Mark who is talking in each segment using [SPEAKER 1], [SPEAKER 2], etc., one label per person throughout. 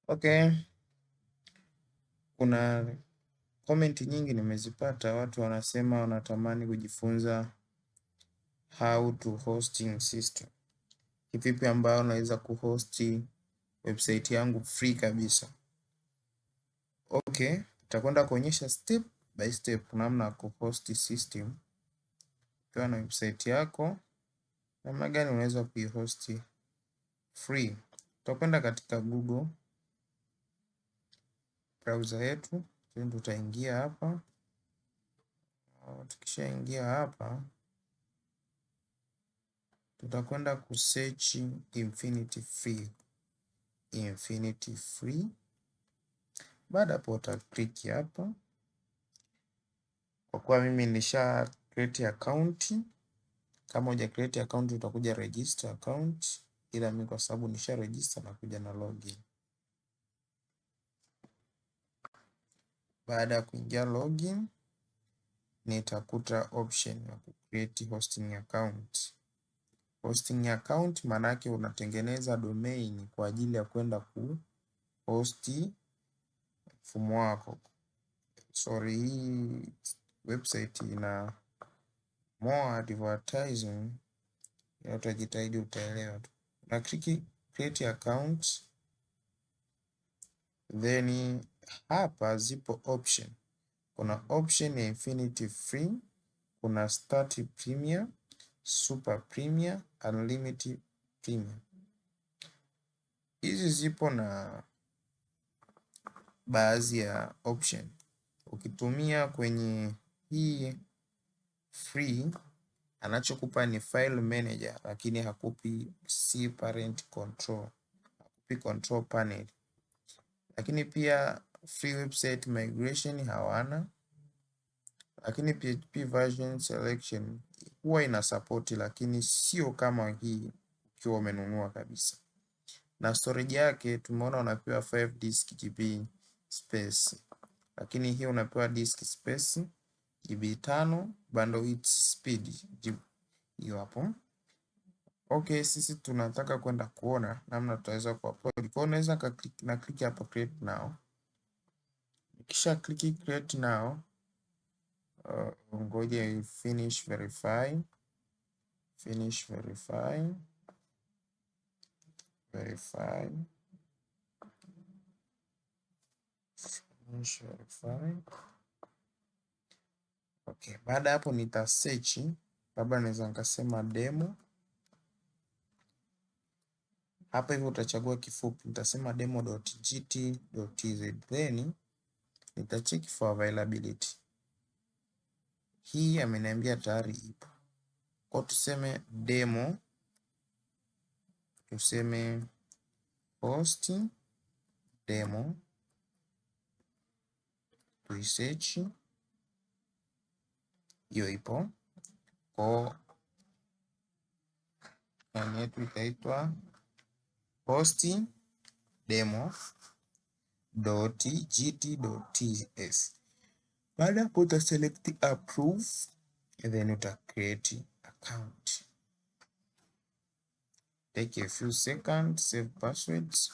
[SPEAKER 1] Okay, kuna comment nyingi nimezipata, watu wanasema wanatamani kujifunza how to hosting system. Kivipi ambao naweza kuhosti website yangu free kabisa. Okay, tutakwenda kuonyesha step by step namna ya kuhost system. Ukiwa na website yako, namna gani unaweza kuihost free. Tutakwenda katika Google browser yetu, tutaingia hapa. Tukishaingia hapa, tutakwenda kusearch Infinity Free. Infinity Free. Baada hapo uta click hapa. Kwa kuwa mimi nilisha create account, kama uja create account utakuja register account, ila mimi kwa sababu nisha register na kuja na login. Baada ya kuingia login, nitakuta option ya create hosting account. Hosting account maana yake unatengeneza domain kwa ajili ya kwenda ku host mfumo wako. Sorry, hii website ina more advertising, utajitahidi utaelewa tu. Na click create account, then hapa zipo option. Kuna option ya Infinity Free, kuna Start Premium, Super Premium, Unlimited Premium. Hizi zipo na baadhi ya option. Ukitumia kwenye hii free, anachokupa ni file manager, lakini hakupi C parent control, hakupi control panel. Lakini pia free website migration hawana. Lakini PHP version selection huwa ina support, lakini sio kama hii ukiwa umenunua kabisa. Na storage yake tumeona unapewa 5 disk GB space, lakini hii unapewa disk space GB 5, bandwidth speed hiyo hapo. Okay, sisi tunataka kwenda kuona namna tutaweza kuupload. Kwa hiyo unaweza click hapa create now. Kisha click create now. Ngoja finish verify. Finish verify. Verify. Finish verify. Okay, baada hapo nita search, labda naweza nikasema demo. Hapa hivyo utachagua kifupi, nitasema demo.gt.tz, then nitacheck for availability. Hii ameniambia tayari ipo. Kwa tuseme demo, tuseme host demo, tuisearch, hiyo ipo. Kwa nani yetu itaitwa host demo.gt.ts. Baada hapo uta select approve, and then uta create account. Take a few seconds, save passwords.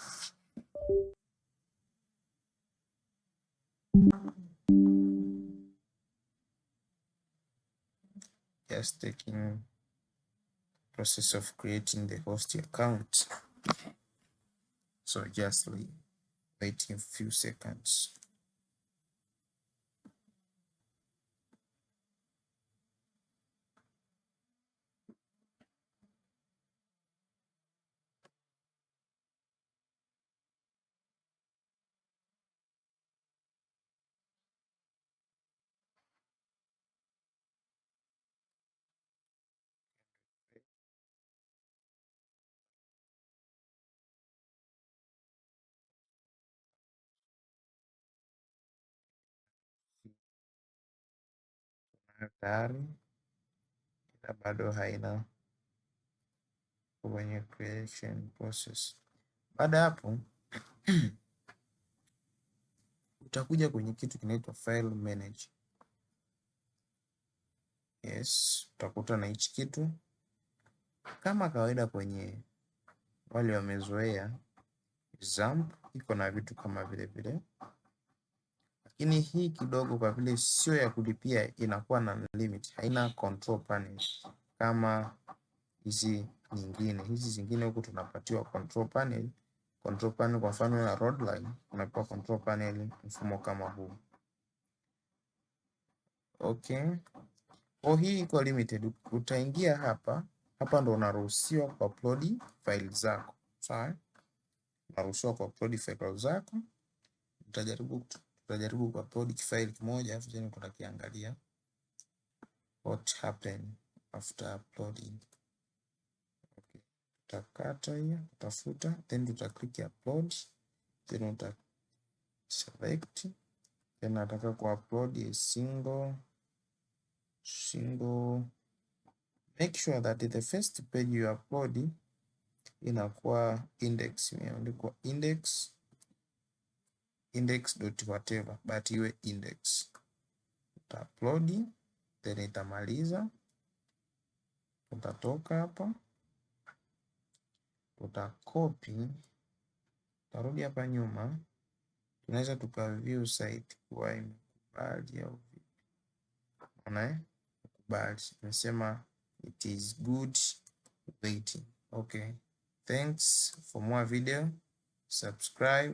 [SPEAKER 1] Just taking process of creating the host account. So just waiting a few seconds. Tayari ila bado haina kwenye creation process. Baada hapo utakuja kwenye kitu kinaitwa file manager. Yes, utakuta na hichi kitu kama kawaida. Kwenye wale wamezoea XAMPP, iko na vitu kama vile vile, lakini hii kidogo kwa vile sio ya kulipia, inakuwa na limit, haina control panel kama hizi nyingine. Hizi zingine huku tunapatiwa control panel. Control panel kwa mfano ya Roadline unapewa control panel mfumo kama huu. Okay. Kwa hii iko limited. Utaingia hapa, hapa ndo unaruhusiwa ku upload file zako. Sawa? Unaruhusiwa ku upload file zako. Tutajaribu ku upload file kimoja afu tena tutakiangalia what happen after uploading. Okay. Tutakata hiyo, tutafuta, then tutaklik upload, then uta select, then nataka ku upload a single. Make sure that the first page you upload inakuwa index, imeandikwa index dot whatever, but iwe index. Uta upload, then itamaliza, utatoka hapa, utakopi, utarudi hapa nyuma, tunaweza tukaview site kwa imekubali au vipi. Unaona kubali, nasema it is good waiting. Okay, thanks. For more video, subscribe.